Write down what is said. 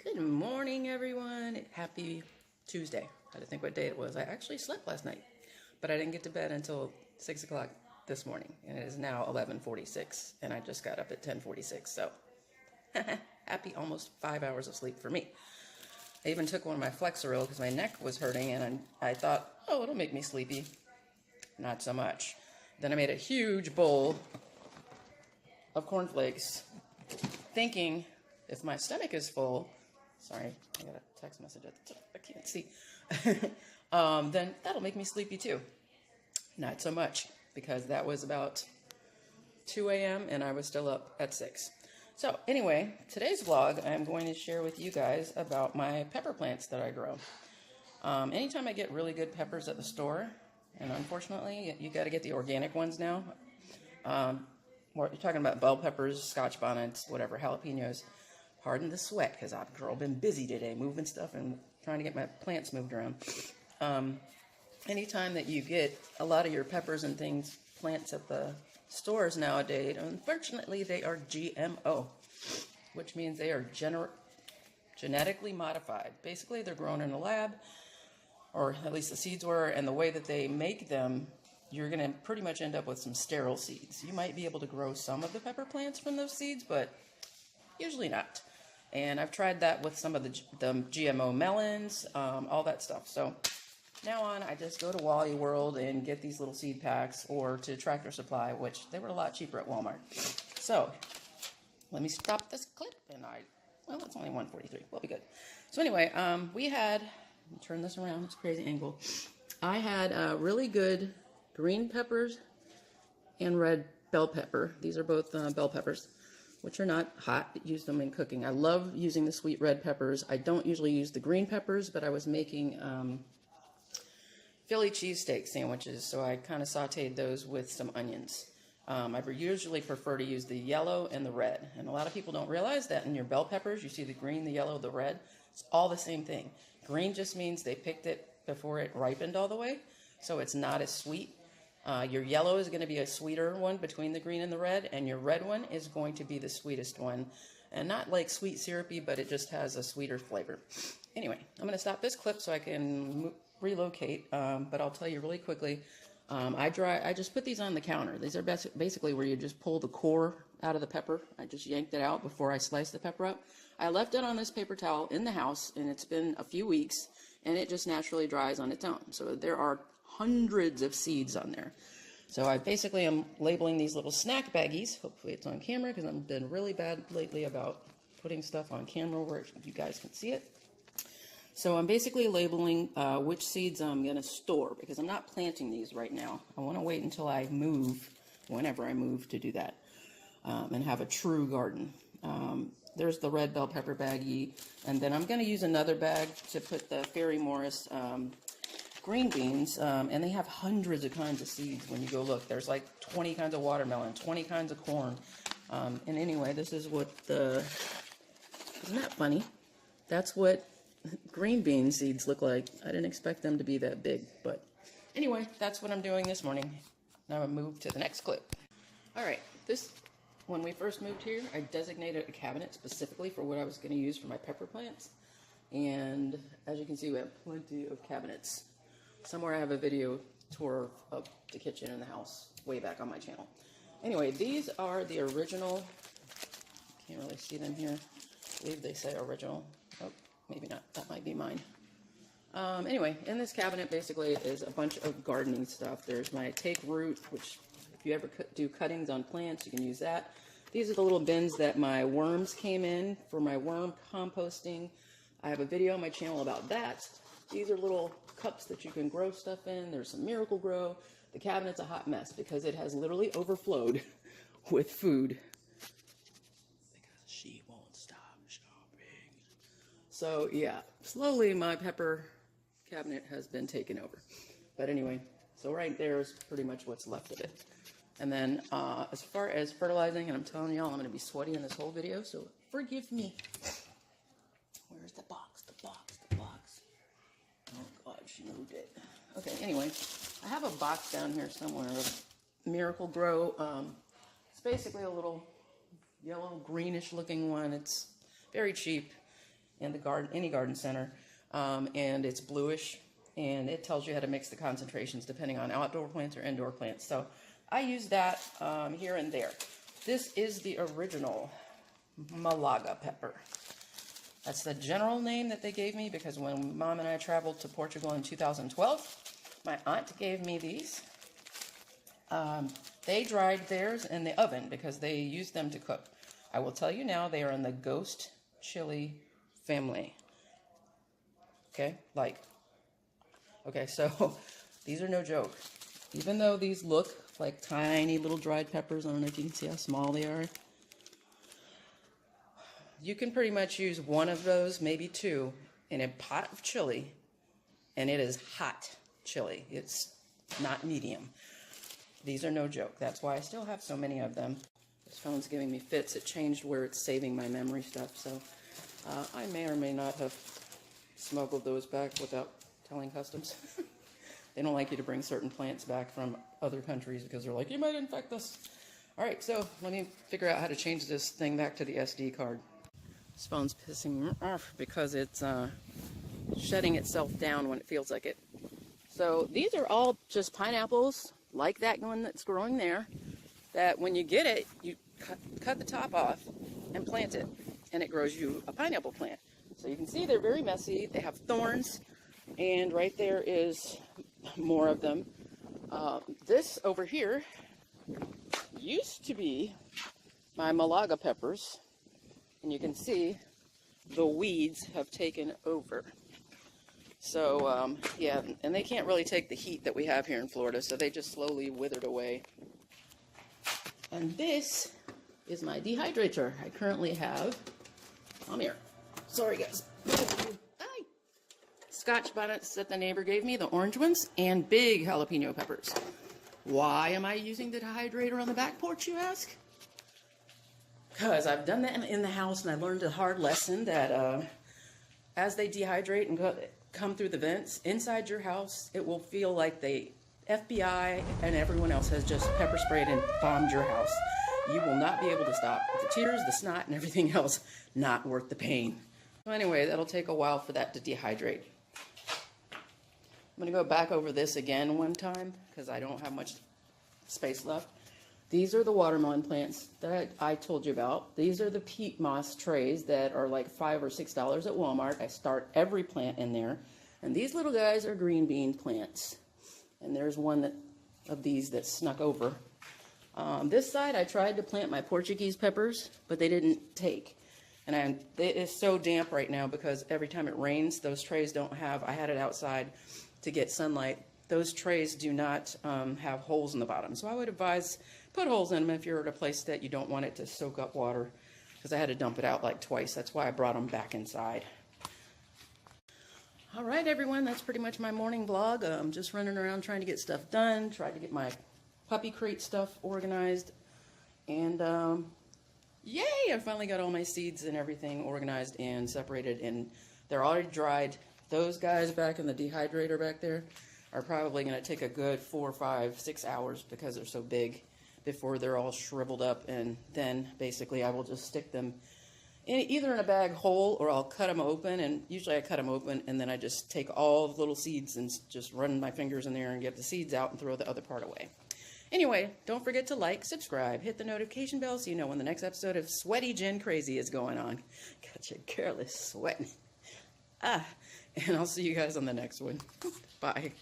Good morning, everyone. Happy Tuesday. I had to think what day it was. I actually slept last night, but I didn't get to bed until 6 o'clock this morning, and it is now 11:46, and I just got up at 10:46, so happy almost 5 hours of sleep for me. I even took one of my Flexeril because my neck was hurting, and I thought, oh, it'll make me sleepy. Not so much. Then I made a huge bowl of cornflakes, thinking if my stomach is full, sorry, I got a text message at the top, I can't see, then that'll make me sleepy too. Not so much, because that was about 2 a.m. and I was still up at 6. So anyway, today's vlog, I'm going to share with you guys about my pepper plants that I grow. Anytime I get really good peppers at the store, and unfortunately, you got to get the organic ones now. You're talking about bell peppers, scotch bonnets, whatever, jalapenos. Pardon the sweat, because I've been busy today, moving stuff and trying to get my plants moved around. Anytime that you get a lot of your peppers and things, plants at the stores nowadays, unfortunately, they are GMO, which means they are genetically modified. Basically, they're grown in a lab, or at least the seeds were, and the way that they make them, you're going to pretty much end up with some sterile seeds. You might be able to grow some of the pepper plants from those seeds, but usually not. And I've tried that with some of the GMO melons, all that stuff. So now on, I just go to Wally World and get these little seed packs, or to Tractor Supply, which they were a lot cheaper at Walmart. So let me stop this clip, and well, it's only 1:43. We'll be good. So anyway, we had, let me turn this around, it's a crazy angle. I had really good green peppers and red bell pepper. These are both bell peppers, which are not hot. Use them in cooking. I love using the sweet red peppers. I don't usually use the green peppers, but I was making Philly cheesesteak sandwiches, so I kind of sauteed those with some onions. I usually prefer to use the yellow and the red, and a lot of people don't realize that in your bell peppers, you see the green, the yellow, the red. It's all the same thing. Green just means they picked it before it ripened all the way, so it's not as sweet. Your yellow is going to be a sweeter one between the green and the red, and your red one is going to be the sweetest one. And not like sweet syrupy, but it just has a sweeter flavor. Anyway, I'm going to stop this clip so I can relocate, but I'll tell you really quickly. I just put these on the counter. These are basically where you just pull the core out of the pepper. I just yanked it out before I sliced the pepper up. I left it on this paper towel in the house, and it's been a few weeks, and it just naturally dries on its own. So there are hundreds of seeds on there. So I basically am labeling these little snack baggies. Hopefully it's on camera, because I've been really bad lately about putting stuff on camera where you guys can see it. So I'm basically labeling which seeds I'm going to store, because I'm not planting these right now. I want to wait until I move, whenever I move, to do that, and have a true garden. There's the red bell pepper baggie, and then I'm going to use another bag to put the Fairy Morris green beans, and they have hundreds of kinds of seeds when you go look. There's like 20 kinds of watermelon, 20 kinds of corn. And anyway, this is what isn't that funny? That's what green bean seeds look like. I didn't expect them to be that big, but anyway, that's what I'm doing this morning. Now I move to the next clip. All right, when we first moved here, I designated a cabinet specifically for what I was going to use for my pepper plants. And as you can see, we have plenty of cabinets. Somewhere I have a video tour of the kitchen and the house way back on my channel. Anyway, these are the original. Can't really see them here. I believe they say original. Oh, maybe not. That might be mine. Anyway, in this cabinet basically is a bunch of gardening stuff. There's my take root, which if you ever do cuttings on plants, you can use that. These are the little bins that my worms came in for my worm composting. I have a video on my channel about that. These are little cups that you can grow stuff in. There's some Miracle-Gro. The cabinet's a hot mess because it has literally overflowed with food because she won't stop shopping. So yeah, slowly my pepper cabinet has been taken over. But anyway, so right there is pretty much what's left of it. And then as far as fertilizing, and I'm telling y'all I'm going to be sweaty in this whole video, so forgive me. Where's the box? The box. Oh God, she moved it. Okay, anyway, I have a box down here somewhere of Miracle-Gro. It's basically a little yellow greenish looking one. It's very cheap, in the garden, any garden center, and it's bluish, and it tells you how to mix the concentrations depending on outdoor plants or indoor plants. So I use that here and there. This is the original Malaga pepper. That's the general name that they gave me because when Mom and I traveled to Portugal in 2012, my aunt gave me these. They dried theirs in the oven because they used them to cook. I will tell you now, they are in the ghost chili family. Okay, so these are no joke. Even though these look like tiny little dried peppers, I don't know if you can see how small they are. You can pretty much use one of those, maybe two, in a pot of chili, and it is hot chili. It's not medium. These are no joke. That's why I still have so many of them. This phone's giving me fits. It changed where it's saving my memory stuff, so I may or may not have smuggled those back without telling customs. They don't like you to bring certain plants back from other countries because they're like, you might infect us. All right, so let me figure out how to change this thing back to the SD card. This phone's pissing me off because it's shutting itself down when it feels like it. So these are all just pineapples, like that one that's growing there, that when you get it, you cut the top off and plant it, and it grows you a pineapple plant. So you can see they're very messy. They have thorns, and right there is more of them. This over here used to be my Malaga peppers, and you can see the weeds have taken over. So, yeah, and they can't really take the heat that we have here in Florida, so they just slowly withered away. And this is my dehydrator. I currently have, come here, sorry guys, hi. Scotch bonnets that the neighbor gave me, the orange ones, and big jalapeno peppers. Why am I using the dehydrator on the back porch, you ask? Because I've done that in the house, and I learned a hard lesson that as they dehydrate and come through the vents inside your house, it will feel like the FBI and everyone else has just pepper sprayed and bombed your house. You will not be able to stop. The tears, the snot, and everything else, not worth the pain. So anyway, that'll take a while for that to dehydrate. I'm going to go back over this again one time because I don't have much space left. These are the watermelon plants that I told you about. These are the peat moss trays that are like $5 or $6 at Walmart. I start every plant in there. And these little guys are green bean plants. And there's one of these that snuck over. This side, I tried to plant my Portuguese peppers, but they didn't take. And it's so damp right now because every time it rains, those trays don't have, I had it outside to get sunlight. Those trays do not have holes in the bottom. So I would advise put holes in them if you're at a place that you don't want it to soak up water, because I had to dump it out like twice. That's why I brought them back inside. All right, everyone, that's pretty much my morning vlog. I'm just running around trying to get stuff done, tried to get my puppy crate stuff organized, and yay, I finally got all my seeds and everything organized and separated, and they're already dried. Those guys back in the dehydrator back there are probably going to take a good 4, 5, 6 hours because they're so big before they're all shriveled up, and then basically I will just stick them either in a bag whole, or I'll cut them open, and usually I cut them open and then I just take all the little seeds and just run my fingers in there and get the seeds out and throw the other part away. Anyway, don't forget to like, subscribe, hit the notification bell so you know when the next episode of Sweaty Jen Crazy is going on. Got your girl is sweating. And I'll see you guys on the next one. Bye.